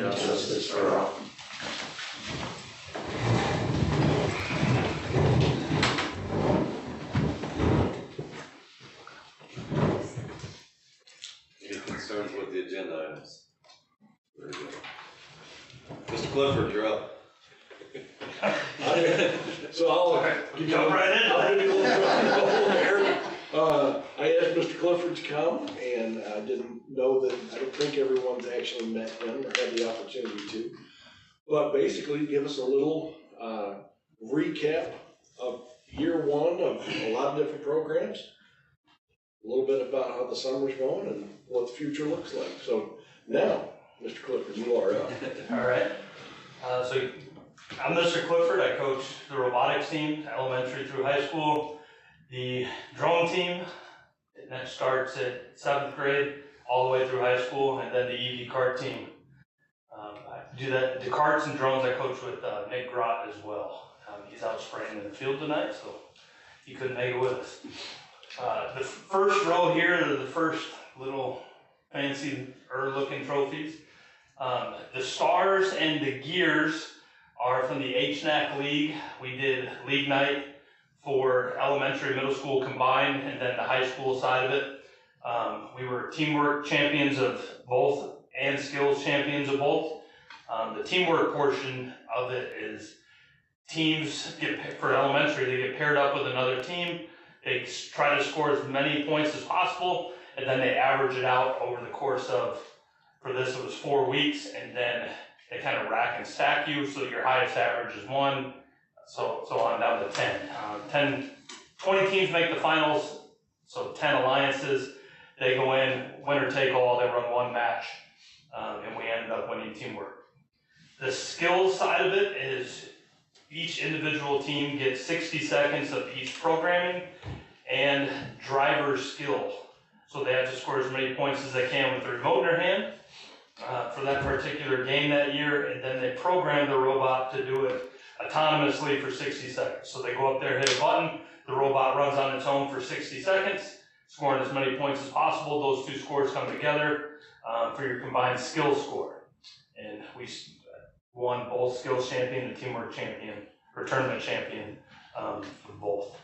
justice for all. Any concerns with the agenda items? Very good. Mr. Clifford, you're up. So I'll jump right into I'll it. give you a little there. I asked Mr. Clifford to come, and I didn't know that, I don't think everyone's actually met him or had the opportunity to. But basically, give us a little recap of year one of a lot of different programs, a little bit about how the summer's going and what the future looks like. So now, Mr. Clifford, you are up. All right. So I'm Mr. Clifford. I coach the robotics team, elementary through high school. The drone team, that starts at 7th grade all the way through high school, and then the EV kart team. I do that. The karts and drones I coach with Nick Grott as well. He's out spraying in the field tonight, so he couldn't make it with us. The first row here are the first little fancy looking trophies. The stars and the gears are from the HNAC League. We did league night for elementary, middle school combined, and then the high school side of it. We were teamwork champions of both and skills champions of both. The teamwork portion of it is teams for elementary, they get paired up with another team. They try to score as many points as possible, and then they average it out over the course of, for this it was 4 weeks, and then they kind of rack and stack you, so your highest average is 1, so on down to 10. 20 teams make the finals, so 10 alliances. They go in, winner take all, they run one match, and we ended up winning teamwork. The skills side of it is each individual team gets 60 seconds of each programming and driver skill. So they have to score as many points as they can with the remote in their hand for that particular game that year, and then they program the robot to do it autonomously for 60 seconds. So they go up there, hit a button, the robot runs on its own for 60 seconds, scoring as many points as possible. Those two scores come together for your combined skill score. And we won both skills champion and teamwork champion, or tournament champion for both.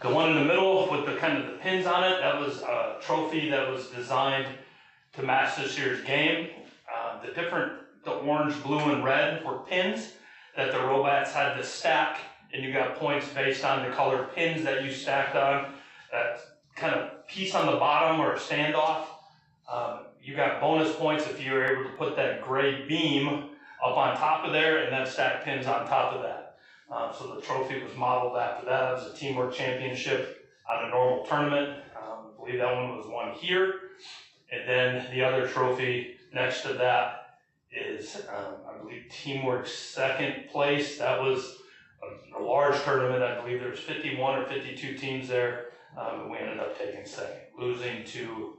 The one in the middle with the kind of the pins on it, that was a trophy that was designed to match this year's game. The orange, blue, and red were pins that the robots had to stack, and you got points based on the colored pins that you stacked on. That kind of piece on the bottom or a standoff, you got bonus points if you were able to put that gray beam up on top of there and then stack pins on top of that. So the trophy was modeled after that. It was a teamwork championship on a normal tournament. I believe that one was won here. And then the other trophy next to that is, I believe, teamwork second place. That was a large tournament. I believe there was 51 or 52 teams there. And we ended up taking second, losing to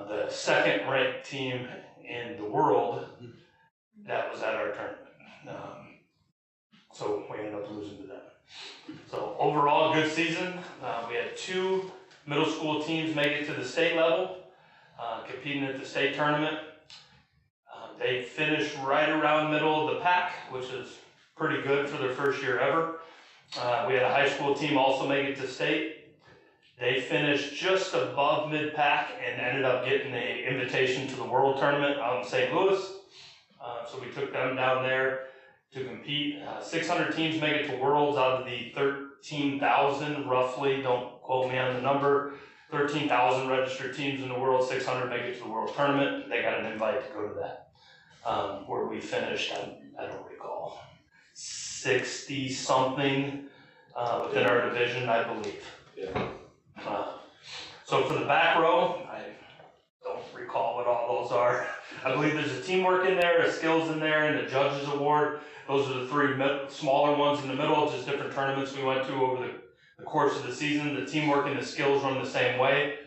the second ranked team in the world that was at our tournament. So we ended up losing to them. So overall, good season. We had 2 middle school teams make it to the state level, competing at the state tournament. They finished right around middle of the pack, which is pretty good for their first year ever. We had a high school team also make it to state. They finished just above mid-pack and ended up getting the invitation to the world tournament out in St. Louis. So we took them down there to compete. 600 teams make it to Worlds out of the 13,000 roughly, don't quote me on the number, 13,000 registered teams in the world, 600 make it to the world tournament. They got an invite to go to that. Where we finished, I don't recall, 60 something within our division, I believe. Yeah. So for the back row, I don't recall what all those are. I believe there's a teamwork in there, a skills in there, and a judges award. Those are the 3 smaller ones in the middle, just different tournaments we went to over the course of the season. The teamwork and the skills run the same way,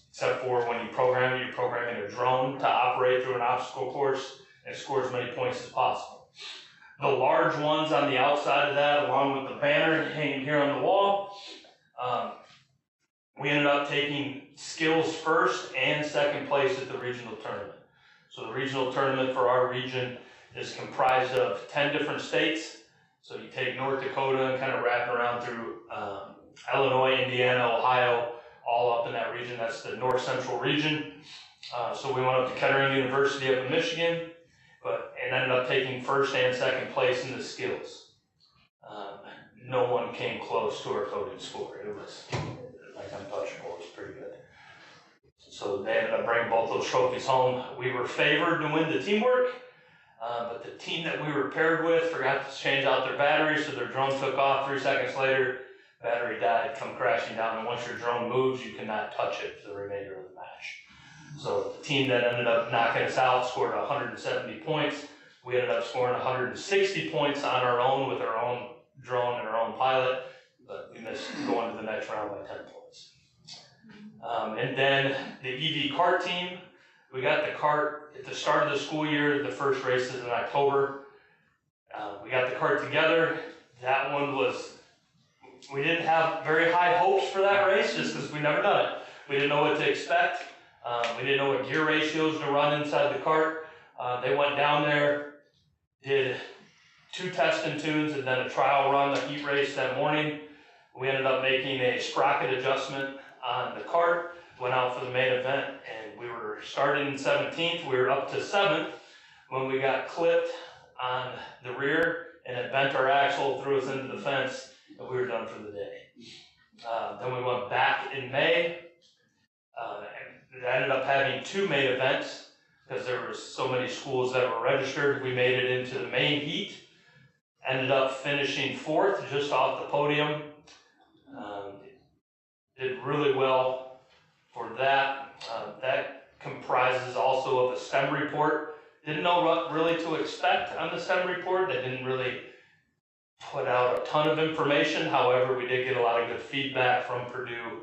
except for when you program it, you're programming a drone to operate through an obstacle course and score as many points as possible. The large ones on the outside of that, along with the banner hanging here on the wall, we ended up taking skills first and second place at the regional tournament. So the regional tournament for our region is comprised of 10 different states. So you take North Dakota and kind of wrap around through Illinois, Indiana, Ohio, all up in that region. That's the north central region. So we went up to Kettering University up in Michigan, and ended up taking first and second place in the skills. No one came close to our coding score. It was like untouchable. It was pretty good. So they ended up bringing both those trophies home. We were favored to win the teamwork, but the team that we were paired with forgot to change out their battery, so their drone took off. 3 seconds later, battery died, come crashing down, and once your drone moves, you cannot touch it for the remainder of the match. So the team that ended up knocking us out scored 170 points. We ended up scoring 160 points on our own with our own drone and our own pilot, but we missed going to the next round by 10 points. And then the EV kart team, we got the kart at the start of the school year. The first race is in October. We got the kart together. That one was, we didn't have very high hopes for that race just because we never done it. We didn't know what to expect. We didn't know what gear ratios to run inside the kart. They went down there, did 2 test and tunes, and then a trial run, a heat race that morning. We ended up making a sprocket adjustment on the kart, went out for the main event, and we were starting in 17th. We were up to 7th when we got clipped on the rear, and it bent our axle, threw us into the fence, and we were done for the day. Then we went back in May, and ended up having 2 main events because there were so many schools that were registered. We made it into the main heat, ended up finishing 4th, just off the podium. Did really well for that. That comprises also of a STEM report. Didn't know what really to expect on the STEM report. They didn't really put out a ton of information. However, we did get a lot of good feedback from Purdue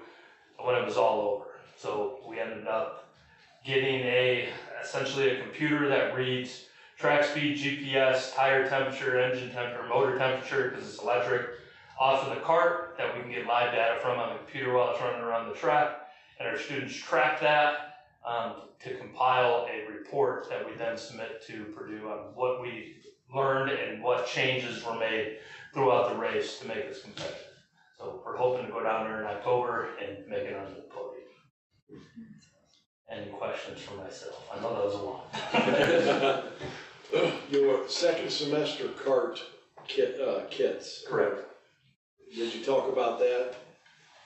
when it was all over. So we ended up getting essentially a computer that reads track speed, GPS, tire temperature, engine temperature, motor temperature, because it's electric, off of the cart that we can get live data from on the computer while it's running around the track. And our students track that to compile a report that we then submit to Purdue on what we learned and what changes were made throughout the race to make us competitive. So we're hoping to go down there in October and make it onto the podium. Any questions for myself? I know that was a lot. Your second semester kart kits. Correct. Did you talk about that?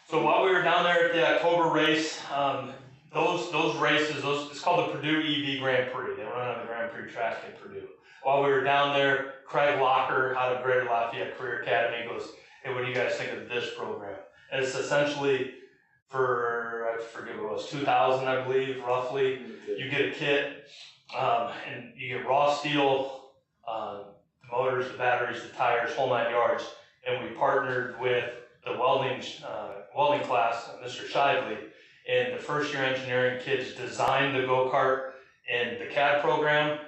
So while we were down there at the October race, those races, it's called the Purdue EV Grand Prix. They run on the Grand Prix track in Purdue. While we were down there, Craig Locker out of Greater Lafayette Career Academy goes, "Hey, what do you guys think of this program?" And it's essentially for, I forget what it was, 2,000, I believe, roughly. You get a kit, and you get raw steel, the motors, the batteries, the tires, whole 9 yards. And we partnered with the welding class, Mr. Shively, and the first year engineering kids designed the go-kart in the CAD program.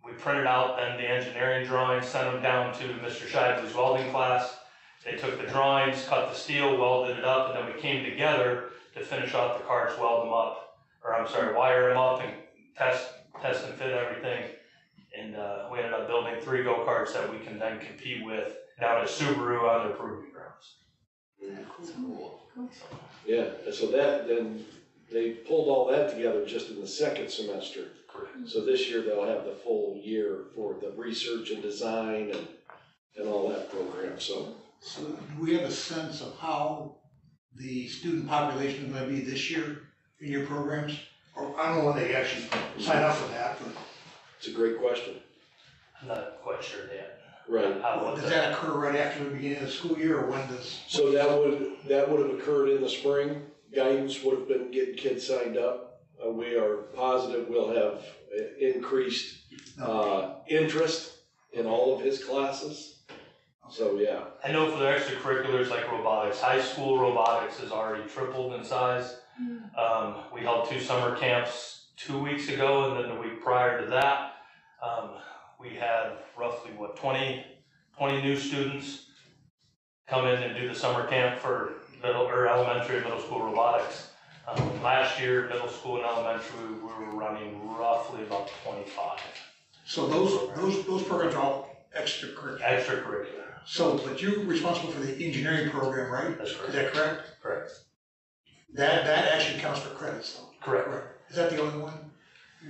We printed out then the engineering drawings, sent them down to Mr. Shively's welding class. They took the drawings, cut the steel, welded it up, and then we came together to finish off the carts, wire them up and test and fit everything. And we ended up building 3 go-karts that we can then compete with down at Subaru on their proving grounds. Cool. Yeah, and so then they pulled all that together just in the second semester. Correct. So this year they'll have the full year for the research and design and all that program, so. So do we have a sense of how the student population is going to be this year in your programs? Or I don't know when they actually sign up for that, but. It's a great question. I'm not quite sure yet. Right. Does that occur right after the beginning of the school year, or when does? So that would have occurred in the spring. Guidance would have been getting kids signed up. We are positive we'll have increased interest in all of his classes. So yeah. I know for the extracurriculars like robotics, high school robotics has already tripled in size. We held 2 summer camps 2 weeks ago, and then the week prior to that, we had roughly 20 new students come in and do the summer camp for elementary and middle school robotics. Last year, middle school and elementary, we were running roughly about 25 So those programs are all extracurricular. extracurricular. So, but you're responsible for the engineering program, right? That's Is correct. that correct? Correct. That actually counts for credits though. Correct. Is that the only one?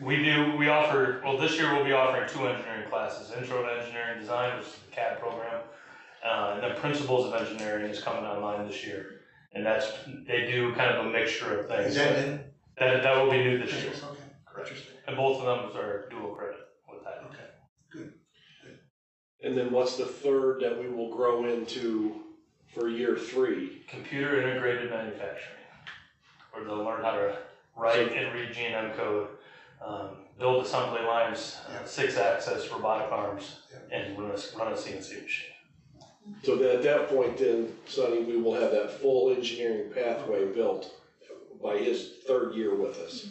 We offer, well, this year we'll be offering 2 engineering classes, Intro to Engineering Design, which is the CAD program, and then Principles of Engineering is coming online this year. And they do kind of a mixture of things. Is that in? That will be new this year. Okay, interesting. And both of them are dual credit with that. Okay, good. And then what's the third that we will grow into for year 3? Computer integrated manufacturing, where they'll learn how to write and read G&M code, build assembly lines, 6-axis robotic arms, and run a CNC machine. So that at that point then, Sonny, we will have that full engineering pathway built by his 3rd year with us.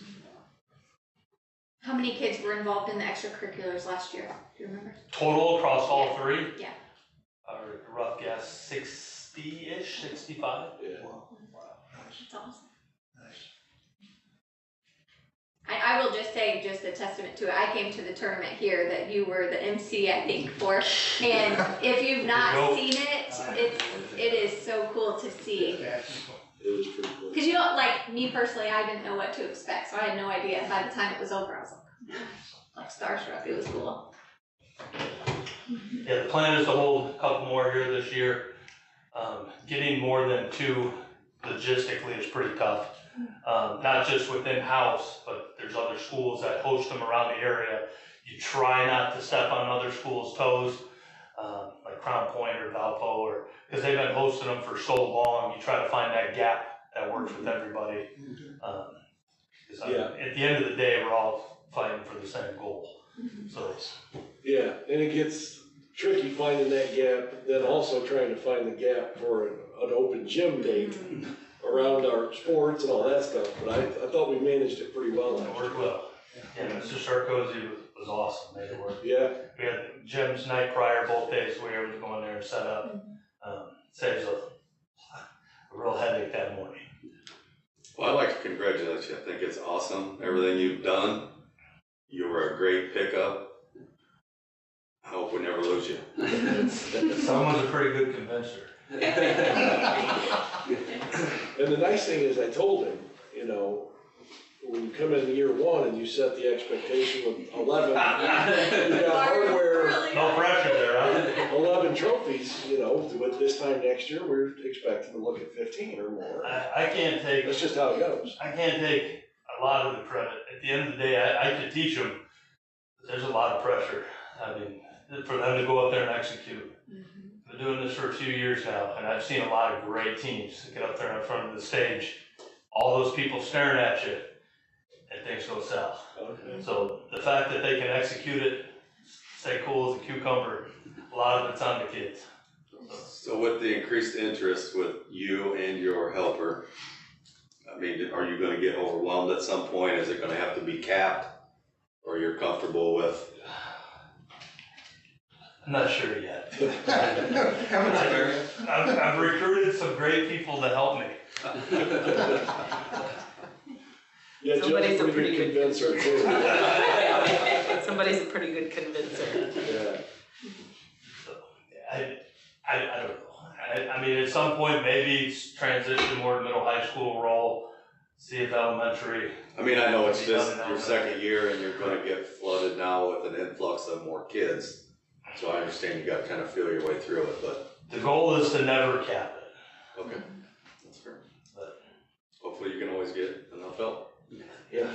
How many kids were involved in the extracurriculars last year? Do you remember? Total across all 3? Yeah. A rough guess, 60-ish, 65. Yeah. Wow, nice, That's awesome. nice. I will just say, just a testament to it, I came to the tournament here that you were the MC, I think, for. And if you've not seen it, it is so cool to see. It is pretty cool. Cause you don't, like, me personally, I didn't know what to expect, so I had no idea. By the time it was over, I was like starstruck, it was cool. Yeah, the plan is to hold a couple more here this year. Getting more than 2 logistically is pretty tough. Not just within house, but there's other schools that host them around the area. You try not to step on other schools' toes, like Crown Point or Valpo, because they've been hosting them for so long. You try to find that gap that works with everybody. 'Cause at the end of the day, we're all fighting for the same goal. So Yeah, and it gets tricky finding that gap, then also trying to find the gap for an open gym date around our sports and all that stuff, but I thought we managed it pretty well it last worked year. well. Yeah, Mr. Sarkozy was awesome, made it work. Yeah, We had gyms night prior, both days, we were able to go in there and set up. Saves a real headache that morning. Well, I'd like to congratulate you. I think it's awesome, everything you've done. You were a great pickup. I hope we never lose you. Someone's a pretty good convincer. and the nice thing is I told him, when you come in year 1 and you set the expectation with 11, you got hardware, No pressure there, huh? 11 trophies, with this time next year, we're expecting to look at 15 or more. I can't take That's just how it goes. a lot of the credit. At the end of the day, I could teach them, but there's a lot of pressure. I mean, for them to go up there and execute. I've been doing this for a few years now, and I've seen a lot of great teams get up there in front of the stage. All those people staring at you, and things go south. Okay. So the fact that they can execute it, stay cool as a cucumber, a lot of it's on the kids. So with the increased interest with you and your helper, I mean, are you gonna get overwhelmed at some point? Is it gonna have to be capped? Or you're comfortable with? I'm not sure yet. Haven't I, Barry? I've recruited some great people to help me. Yeah, Somebody's Jeff's a pretty good convincer too. Somebody's a pretty good convincer. Yeah. So, I don't know. I mean, at some point, maybe transition more to middle high school role, see if elementary. I mean, I know it's just your 2nd year and you're gonna get flooded now with an influx of more kids. So I understand you gotta kind of feel your way through it, but. The goal is to never cap it. Okay, that's fair. But Hopefully you can always get enough help. Yeah.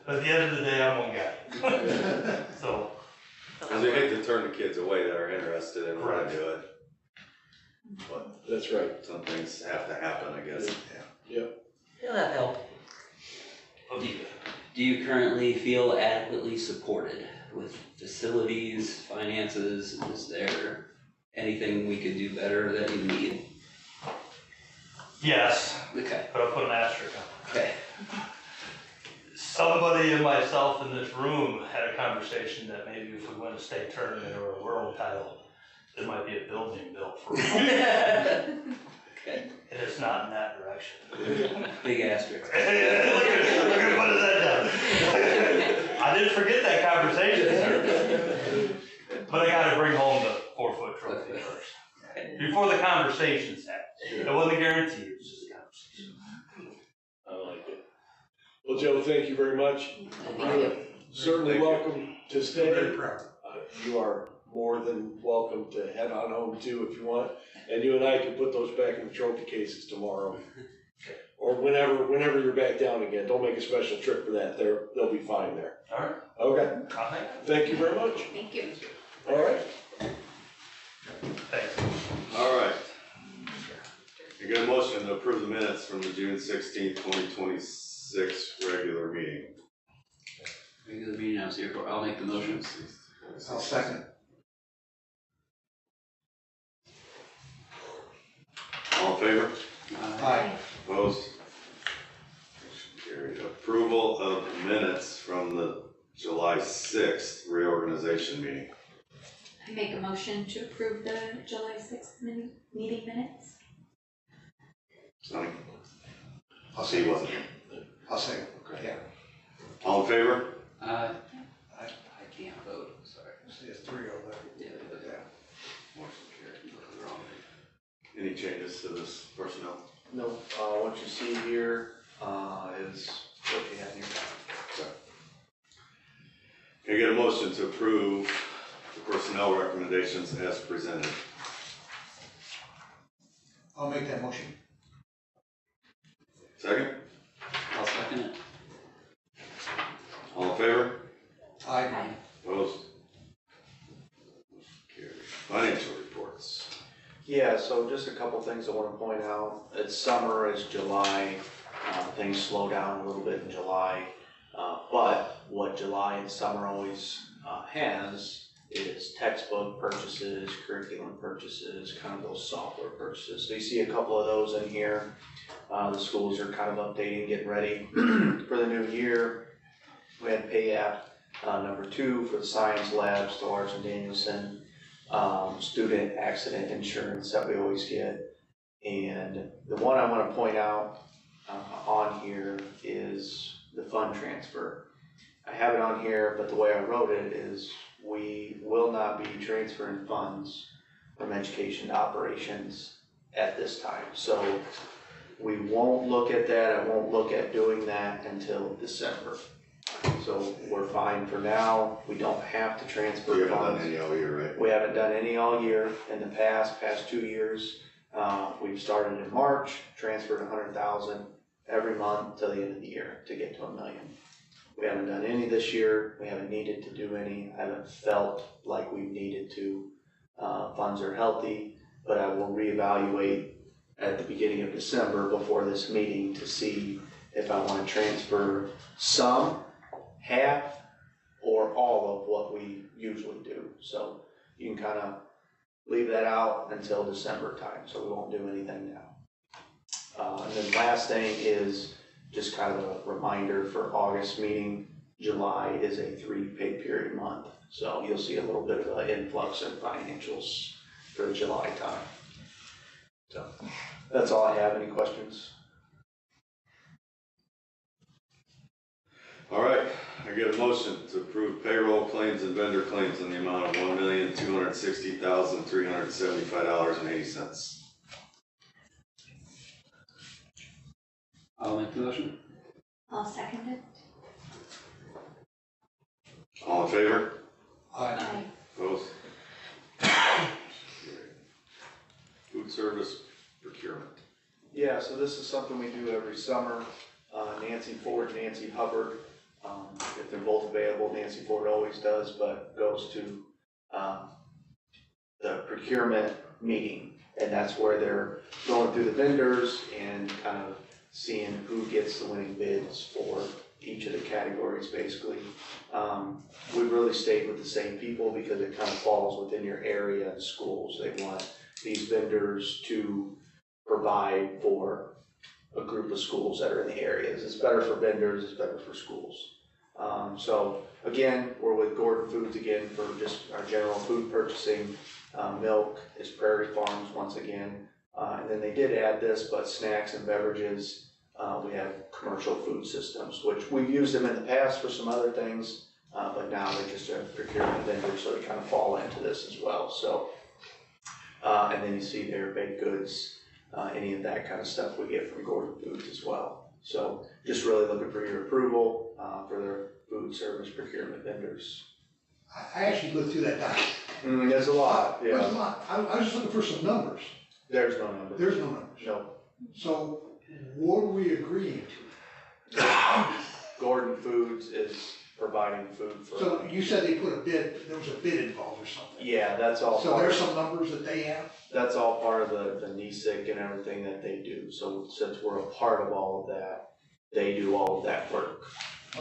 at the end of the day, I'm one guy. So, Cause you hate to turn the kids away that are interested and wanna Correct. do it. But That's right. some things have to happen, I guess. He'll have help. Do you currently feel adequately supported with facilities, finances? Is there anything we could do better that you need? yes, Okay, but I'll put an asterisk on it. okay. Somebody and myself in this room had a conversation that maybe if we win a state tournament or a world title, there might be a building built for us. And it's not in that direction. Big asterisk. Look at what is that down? I didn't forget that conversation, sir. But I gotta bring home the 4-foot trophy first. Before the conversations happen. It wasn't a guarantee, it was just a conversation. I like it. Well, Joe, thank you very much. Thank you. Certainly Thank you. welcome to stay. Very proud. You are more than welcome to head on home too if you want. And you and I can put those back in the trophy cases tomorrow. Or whenever you're back down again. Don't make a special trip for that. They'll be fine there. All right, Okay. I'll hang on. Thank you very much. Thank you. All right. Thanks. All right. You got a motion to approve the minutes from the June 16th, 2026 regular meeting. Regular meeting, I was here for, I'll make the motion. I'll second. All in favor? Aye. Opposed? Motion carried. Approval of minutes from the July 6th reorganization meeting. I make a motion to approve the July 6th meeting minutes. Sonny? I'll He say, wasn't here. I'll say, yeah. All in favor? I Aye. can't vote, sorry. There's 3 over there. Yeah, Motion carried. Any changes to this personnel? No, what you see here, is what you have in your packet. Can I get a motion to approve the personnel recommendations as presented? I'll make that motion. Second? I'll second it. All in favor? Aye. Opposed? Motion carried. Financial reports. Yeah, so just a couple things I wanna point out. It's summer, it's July, things slow down a little bit in July. But what July and summer always, has is textbook purchases, curriculum purchases, kind of those software purchases. So you see a couple of those in here. The schools are kind of updating, getting ready for the new year. We had pay app, number 2 for the science labs, the Larson Danielson, student accident insurance that we always get. And the one I wanna point out, on here is the fund transfer. I have it on here, but the way I wrote it is we will not be transferring funds from education to operations at this time. So we won't look at that, I won't look at doing that until December. So we're fine for now, we don't have to transfer We haven't funds. done any all year, right? We haven't done any all year in the past 2 years. We've started in March, transferred 100,000 every month till the end of the year to get to $1 million. We haven't done any this year, we haven't needed to do any, I haven't felt like we've needed to. Funds are healthy, but I will reevaluate at the beginning of December before this meeting to see if I wanna transfer some, half, or all of what we usually do. So you can kind of leave that out until December time, so we won't do anything now. And then last thing is just kind of a reminder for August meeting, July is a 3 pay period month. So you'll see a little bit of an influx in financials for the July time. So that's all I have. Any questions? All right, I get a motion to approve payroll claims and vendor claims in the amount of $1,260,375.80. I'll make the motion. I'll second it. All in favor? Aye. Opposed? Food service procurement. Yeah, so this is something we do every summer. Nancy Ford, Nancy Hubbard, if they're both available, Nancy Ford always does, but goes to the procurement meeting. And that's where they're going through the vendors and kind of seeing who gets the winning bids for each of the categories, basically. We've really stayed with the same people because it kind of falls within your area and schools. They want these vendors to provide for a group of schools that are in the areas. It's better for vendors, it's better for schools. So again, we're with Gordon Foods again for just our general food purchasing. Milk is Prairie Farms once again. And then they did add this, but snacks and beverages, we have commercial food systems, which we've used them in the past for some other things, but now they're just a procurement vendor, so they kind of fall into this as well, so. And then you see their baked goods, any of that kind of stuff we get from Gordon Foods as well. So just really looking for your approval, for their food service procurement vendors. I actually looked through that document. There's a lot, There's a yeah. lot. I was just looking for some numbers. There's no number. There's no numbers. No. So what are we agreeing to? Gordon Foods is providing food for. So you said they put a bid, there was a bid involved or something. Yeah, that's all. So part there's of- some numbers that they have? That's all part of the NESIC and everything that they do. So since we're a part of all of that, they do all of that work.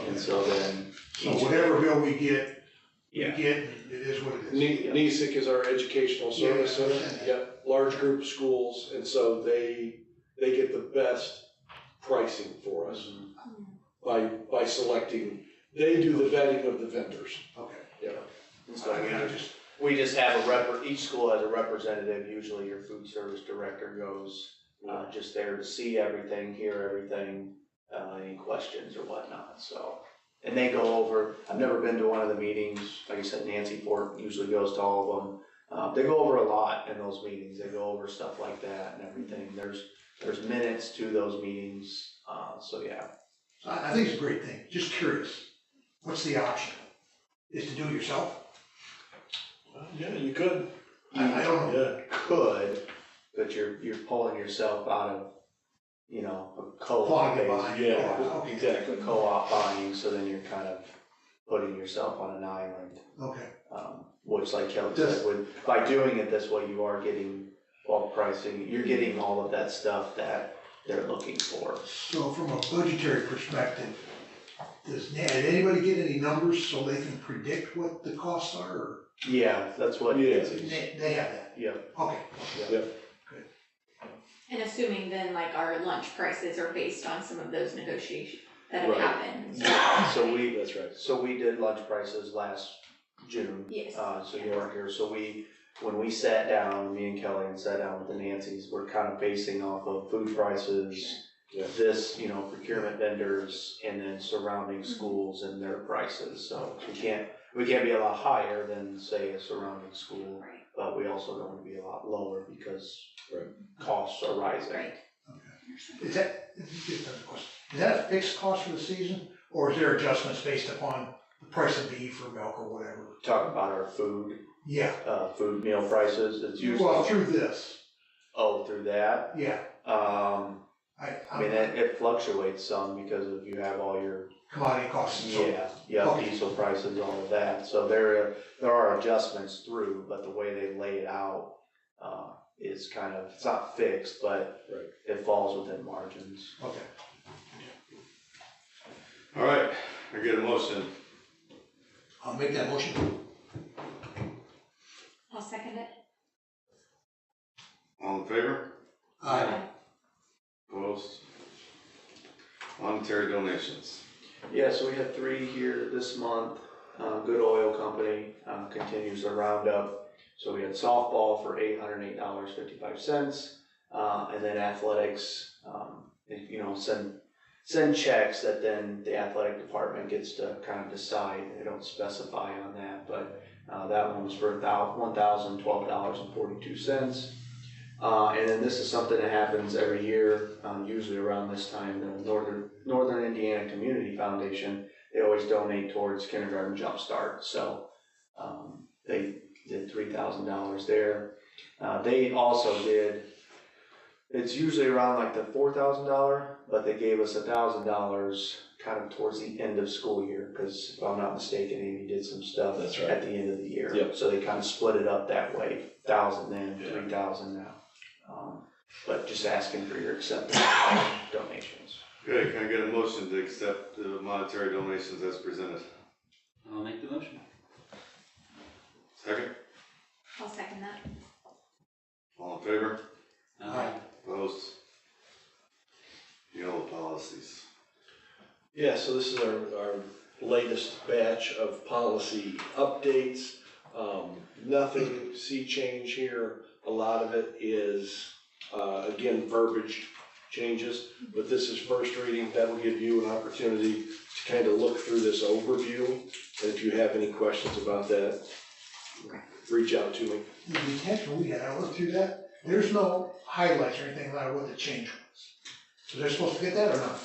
And so then. So whatever bill we get, Yeah. it is what it is. NESIC is our educational service Yeah, I center, understand that. yeah, large group of schools, and so they get the best pricing for us by selecting, they do the vetting of the vendors. Okay. Yeah. And so I mean, I just, we just have each school has a representative, usually your food service director goes, just there to see everything, hear everything, any questions or whatnot, so. And they go over, I've never been to one of the meetings, like I said, Nancy Fort usually goes to all of them. They go over a lot in those meetings, they go over stuff like that and everything, there's minutes to those meetings, so yeah. I think it's a great thing. Just curious. What's the option? Is to do it yourself? Well, yeah, you could. I don't know. Yeah. Could, but you're pulling yourself out of, a co-op Quantity base. buying. Yeah, Okay. exactly. Co-op buying, so then you're kind of putting yourself on an island, Okay. which like Kelly Does- said, by doing it this way, you are getting bulk pricing, you're getting all of that stuff that they're looking for. So from a budgetary perspective, did anybody get any numbers so they can predict what the costs are, or Yeah, that's what. Yeah. they have that? Yeah, Okay. And assuming then like our lunch prices are based on some of those negotiations that have Right. happened. That's right. so we did lunch prices last June. Yes. So you weren't here, so when we sat down, me and Kelly and sat down with the Nancys, we're kind of basing off of food prices, Yeah. this, procurement vendors, and then surrounding schools and their prices, so we can't be a lot higher than, say, a surrounding school, Right, but we also don't want to be a lot lower because Right. costs are rising. right. Is that a fixed cost for the season, or is there adjustments based upon the price of beef or milk or whatever? Talk about our food meal prices, it's Well, usually, through this, through that, yeah. I mean, it fluctuates some because if you have all your Commodity costs and so on. Yeah, Okay. diesel prices, all of that, so there are adjustments through, but the way they lay it out, is kind of, it's not fixed, but Right. it falls within margins. Okay. All right, I get a motion. I'll make that motion. I'll second it. All in favor? Aye. Opposed? Monetary donations. Yeah, so we had 3 here this month, Good Oil Company, continues the roundup. So we had softball for $808.55, and then athletics, send checks that then the athletic department gets to kind of decide, they don't specify on that, but, that one was for $1,012.42. And then this is something that happens every year, usually around this time, the Northern Indiana Community Foundation, they always donate towards Kindergarten Jump Start, so, they did $3,000 there. They also did, it's usually around like the $4,000, but they gave us $1,000 kind of towards the end of school year, because if I'm not mistaken, Amy did some stuff That's right. at the end of the year. Yep. So they kind of split it up that way, 1,000 then, Yeah. 3,000 now. But just asking for your acceptance donations. Okay, can I get a motion to accept the monetary donations as presented? I'll make the motion. Second? I'll second that. All in favor? Aye. Opposed? Yellow policies. Yeah, so this is our latest batch of policy updates. Nothing sea change here. A lot of it is Again, verbiage changes, but this is first reading. That will give you an opportunity to kind of look through this overview. And if you have any questions about that, reach out to me. The attachment we had, I looked through that, there's no highlights or anything about what the change was. So they're supposed to get that or not?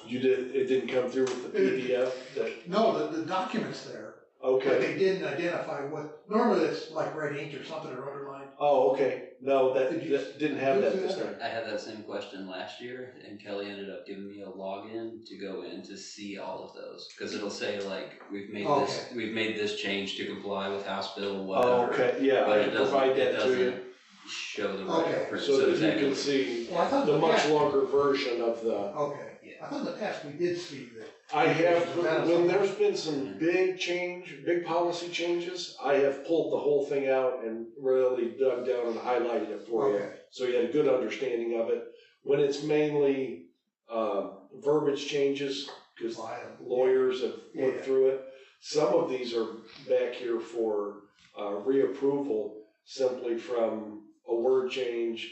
It didn't come through with the PDF that, No, the document's there, but okay. they didn't identify what, normally it's like red ink or something or underlined. Oh, okay. No, that didn't have that this time. I had that same question last year, and Kelly ended up giving me a login to go in to see all of those, because it'll say like, we've made this change to comply with House Bill, whatever. Oh, okay, yeah, But I it can doesn't, provide it that to you. doesn't show the Okay. right, So that you exactly. can see Well, I thought the in much past- longer version of the, Okay, Yeah. I thought in the past we did see that. I have, when there's been some big policy changes, I have pulled the whole thing out and really dug down and highlighted it for you. Okay. So you had a good understanding of it. When it's mainly, verbiage changes, cause lawyers have worked Yeah. through it. Some of these are back here for, reapproval simply from a word change.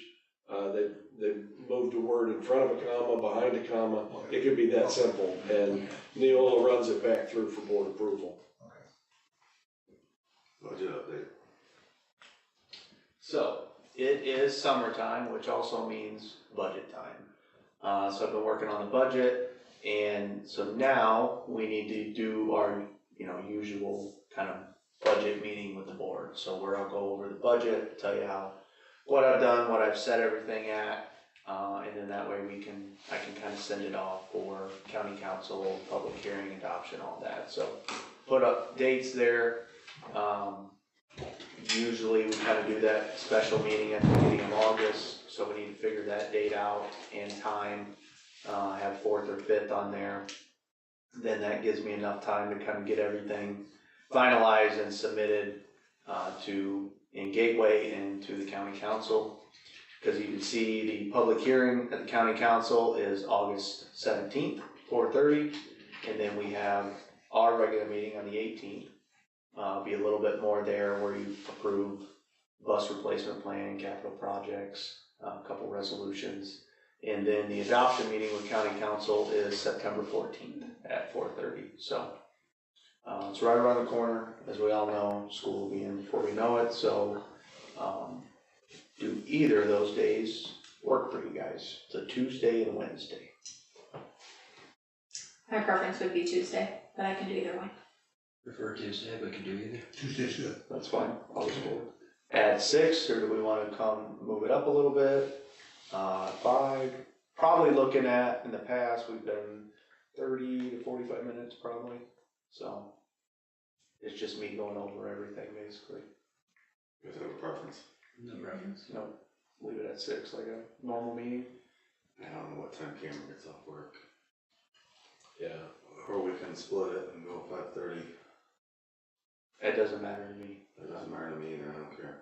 They moved a word in front of a comma, behind a comma. It could be that simple, and Neola runs it back through for board approval. Budget update. So, it is summertime, which also means budget time. So I've been working on the budget, and so now we need to do our, usual kind of budget meeting with the board. So where I'll go over the budget, tell you what I've done, what I've set everything at, and then that way I can kind of send it off for county council, public hearing, adoption, all that. So put up dates there. Usually we kind of do that special meeting at the beginning of August, so we need to figure that date out and time. Have 4th or 5th on there. Then that gives me enough time to kind of get everything finalized and submitted in Gateway and to the county council. Because you can see the public hearing at the county council is August 17th, 4:30, and then we have our regular meeting on the 18th. Be a little bit more there where you approve bus replacement plan, capital projects, a couple resolutions. And then the adoption meeting with county council is September 14th at 4:30. So it's right around the corner. As we all know, school will be in before we know it. So do either of those days work for you guys? It's a Tuesday and a Wednesday. My preference would be Tuesday, but I can do either one. Prefer Tuesday, but can do either. Tuesday's good. That's fine. I'll just add 6, or do we want to move it up a little bit? 5. Probably looking at, in the past, we've been 30 to 45 minutes probably. So it's just me going over everything basically. You guys have a preference? No preference. No, leave it at 6 like a normal meeting. I don't know what time Cameron gets off work. Yeah. Or we can split it and go 5:30. It doesn't matter to me. It doesn't matter to me either, I don't care.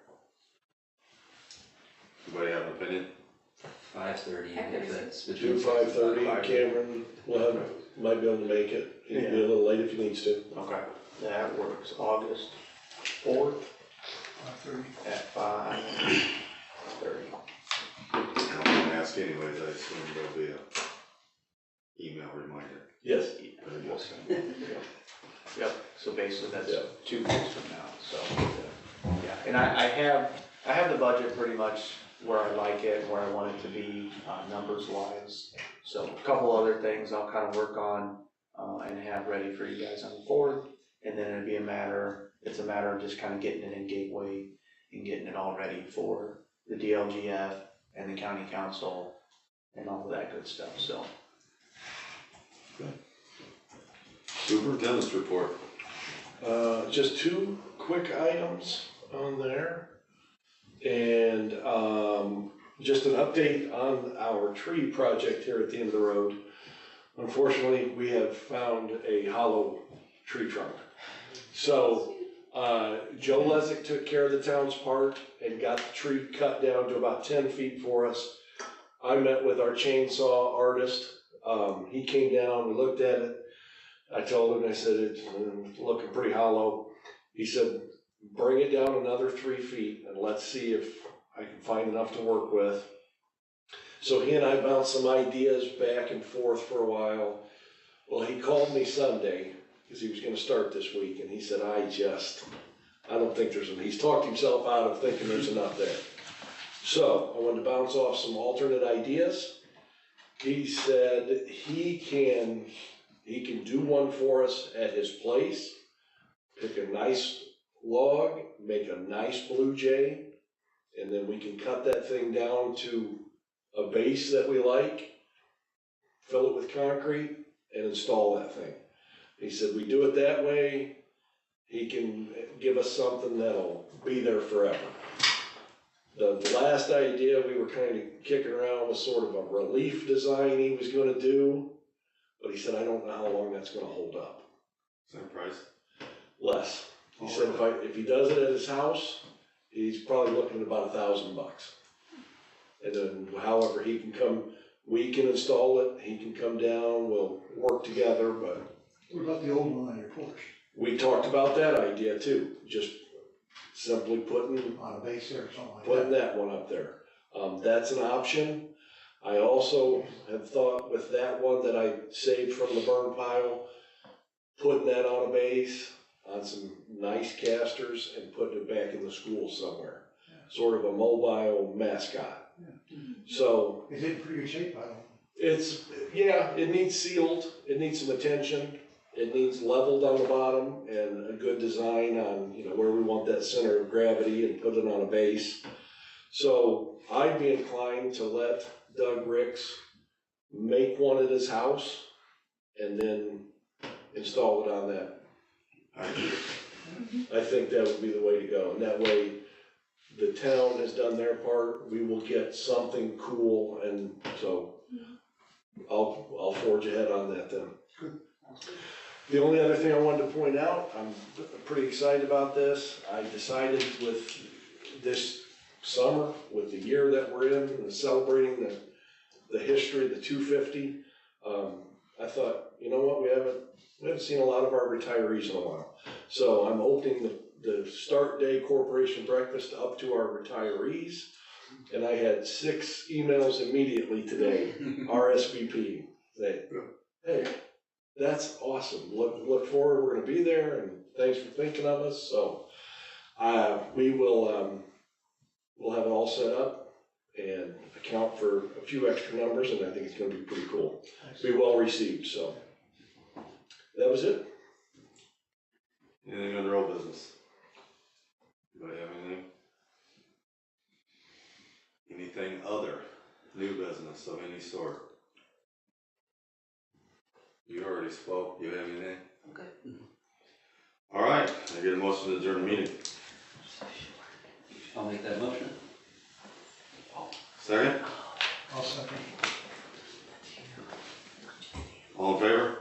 Anybody have an opinion? 5:30, if that's Do between. 5:30, Cameron might be able to make it. He'd be a little late if he needs to. Okay. That works. August 4th 5:30. at 5:30. I'm gonna ask anyways, I assume there'll be a email reminder. Yes. Yep, so basically that's Yeah. 2 weeks from now, so, yeah, and I have the budget pretty much where I like it, where I want it to be, numbers wise. So a couple other things I'll kind of work on, and have ready for you guys on the 4th, and then it's a matter of just kind of getting it in Gateway and getting it all ready for the DLGF and the county council and all of that good stuff, so. Superintendent's report. Just 2 quick items on there. And, just an update on our tree project here at the end of the road. Unfortunately, we have found a hollow tree trunk. So, Joe Lezick took care of the town's part and got the tree cut down to about 10 feet for us. I met with our chainsaw artist. He came down, we looked at it. I told him, I said, it's looking pretty hollow. He said, bring it down another 3 feet and let's see if I can find enough to work with. So he and I bounced some ideas back and forth for a while. Well, he called me Sunday, because he was gonna start this week, and he said, I don't think he's talked himself out of thinking there's enough there. So I wanted to bounce off some alternate ideas. He said he can do one for us at his place, pick a nice log, make a nice Blue Jay, and then we can cut that thing down to a base that we like, fill it with concrete, and install that thing. He said we do it that way, he can give us something that'll be there forever. The last idea we were kind of kicking around was sort of a relief design he was gonna do, but he said, I don't know how long that's gonna hold up. Same price? Less. He said if he does it at his house, he's probably looking at about $1,000. And then however he can come, we can install it, he can come down, we'll work together, but. What about the old one on your porch, We talked about that idea too, just simply putting on a base there or something like putting that? that one up there. That's an option. I also have thought with that one that I saved from the burn pile, putting that on a base, on some nice casters and putting it back in the school somewhere. Sort of a mobile mascot. So Is it in pretty good shape? I don't. it needs sealed, it needs some attention. It needs leveled on the bottom and a good design on, where we want that center of gravity and put it on a base. So I'd be inclined to let Doug Ricks make one at his house and then install it on that. I think that would be the way to go. And that way the town has done their part, we will get something cool, and so I'll forge ahead on that then. Good. The only other thing I wanted to point out, I'm pretty excited about this. I decided with this summer, with the year that we're in, and celebrating the history, the 250, I thought, you know what, we haven't seen a lot of our retirees in a while. So I'm opening the Start Day Corporation Breakfast up to our retirees. And I had 6 emails immediately today, RSVP, saying, hey, that's awesome. Look forward, we're gonna be there, and thanks for thinking of us. So we'll have it all set up and account for a few extra numbers, and I think it's gonna be pretty cool. Be well received, so. That was it. Anything under old business? Anybody have anything? Anything other, new business of any sort? You already spoke, you have anything? Okay. All right, I get a motion to adjourn the meeting. I'll make that motion. Second, I'll second. all in favor?